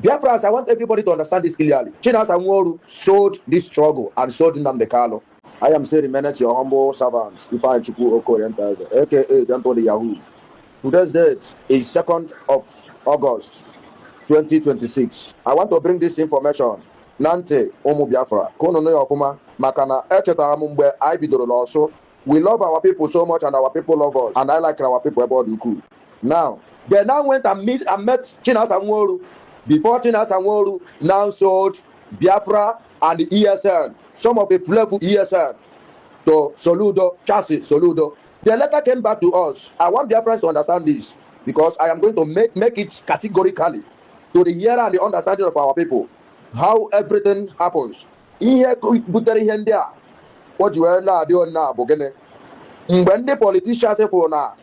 Biafrans, I want everybody to understand this clearly. Chinasa Nworu sold this struggle and sold Nnamdi Kanu. I am still remaining your humble servant, Ifeanyi Chukwu Okoye, aka Gentle the Yahoo. Today's date is 2nd of August 2026. I want to bring this information. Nante Omu Biafra. Kono no yofuma. Makana echetara mumbe I bidoro also. We love our people so much and our people love us. And I like our people about the cool. Now, they now went and met Chinasa Nworu. Before Chinasa Nworu now sold Biafra and the ESN, some of the flavor ESN, to Soludo, Chassis, Soludo. The letter came back to us. I want Biafrans to understand this because I am going to make it categorically to the hearer and the understanding of our people how everything happens. Here, what you are now doing now, Bogene. When the politicians say for now,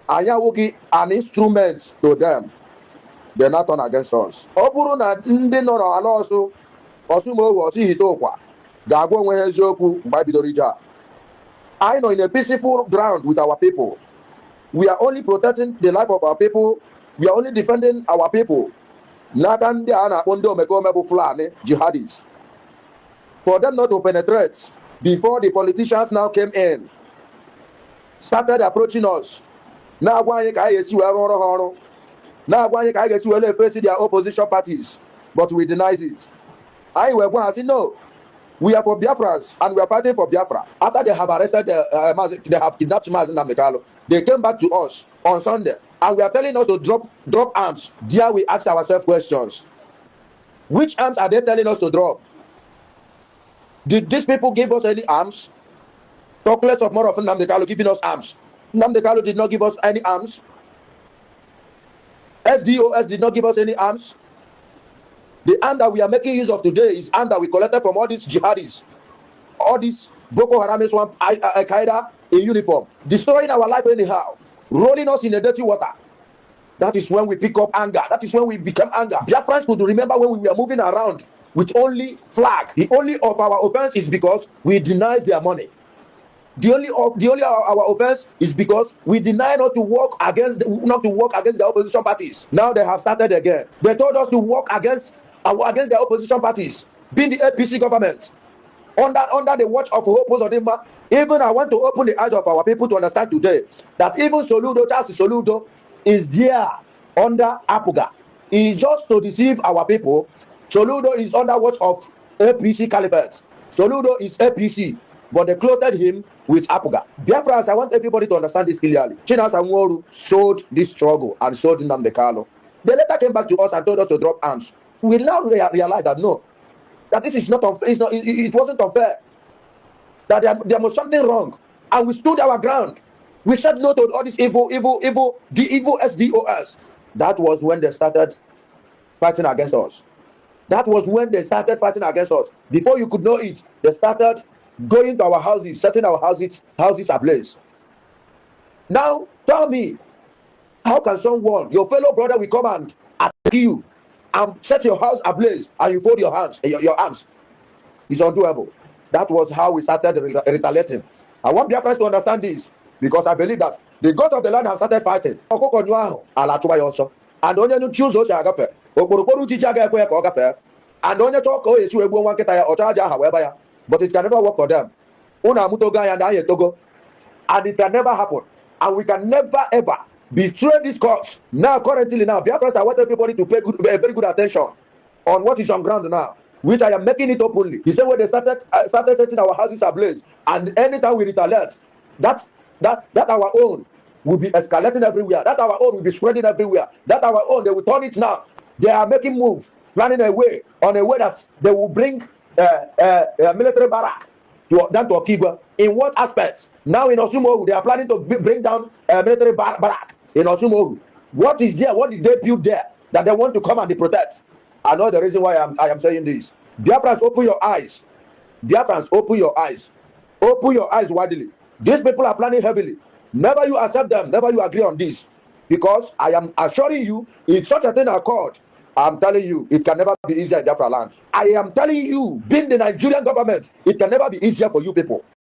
I am working an instrument to them. They're not on against us. Oburu na ndị nọ n'ala ọsụ ọsụmowu ọsị hitokwa ga-agwa onwe ha eziokwu mgbe anyị bidoro ije a. I know in a peaceful ground with our people. We are only protecting the life of our people. We are only defending our people. N'aka ndị a na-akpọ ndị omekome bụ Fulani jihadis. For them not to penetrate before the politicians now came in, started approaching us. Na-agwa anyị ka anyị esi wee rụọrọ ha ọrụ. Now, when I get to face their opposition parties, but we denied it. I will go and say, no, we are for Biafrans and we are fighting for Biafra. After they have arrested, they have kidnapped Nnamdi Kanu, they came back to us on Sunday and we are telling us to drop arms. There we ask ourselves questions. Which arms are they telling us to drop? Did these people give us any arms? Talk less of more of Nnamdi Kanu giving us arms. Nnamdi Kanu did not give us any arms. SDOS did not give us any arms. The arm that we are making use of today is arm that we collected from all these jihadis, all these Boko Haram, swamp, Al-Qaeda in uniform, destroying our life anyhow, rolling us in the dirty water. That is when we pick up anger. That is when we become anger. Biafrans could remember when we were moving around with only flag. The only of our offense is because we denied their money. The only our offense is because we deny not to work against the opposition parties. Now they have started again. They told us to work against the opposition parties, being the APC government, under the watch of h0o Odimba. Even I want to open the eyes of our people to understand today that even Soludo, Charles Soludo, is there under Apuga. It's just to deceive our people. Soludo is under watch of APC caliphate. Soludo is APC. But they clothed him with Apuga. Biafrans, I want everybody to understand this clearly. Chinasa Nworu sold this struggle and sold Nnamdi Kanu. They later came back to us and told us to drop arms. We now realize that no, that this is not unfair. It wasn't unfair. That there was something wrong, and we stood our ground. We said no to all this the evil SDOS. That was when they started fighting against us. That was when they started fighting against us. Before you could know it, they started going to our houses, setting our houses ablaze. Now, tell me, how can someone, your fellow brother, will come and attack you and set your house ablaze and you fold your hands, your arms? It's undoable. That was how we started retaliating. I want Biafrans to understand this because I believe that the God of the land has started fighting. And only you choose those agafe. And only talk one however. But it can never work for them. And it can never happen. And we can never ever betray this cause. Now, currently, Biafrans, I want everybody to pay very good attention on what is on ground now, which I am making it openly. He said when they started setting our houses ablaze, and anytime we retaliate, that our own will be escalating everywhere. That our own will be spreading everywhere. That our own, they will turn it now. They are making moves, planning a way that they will bring military barrack down to Okigwe. In what aspects? Now in Osumogu, they are planning to bring down military barrack in Osumogu. What is there? What did they build there that they want to come and protect? I know the reason why I am saying this. Biafrans, open your eyes. Biafrans, open your eyes. Open your eyes widely. These people are planning heavily. Never you accept them. Never you agree on this. Because I am assuring you, if such a thing occurred, I'm telling you, it can never be easier in Biafra land. I am telling you, being the Nigerian government, it can never be easier for you people.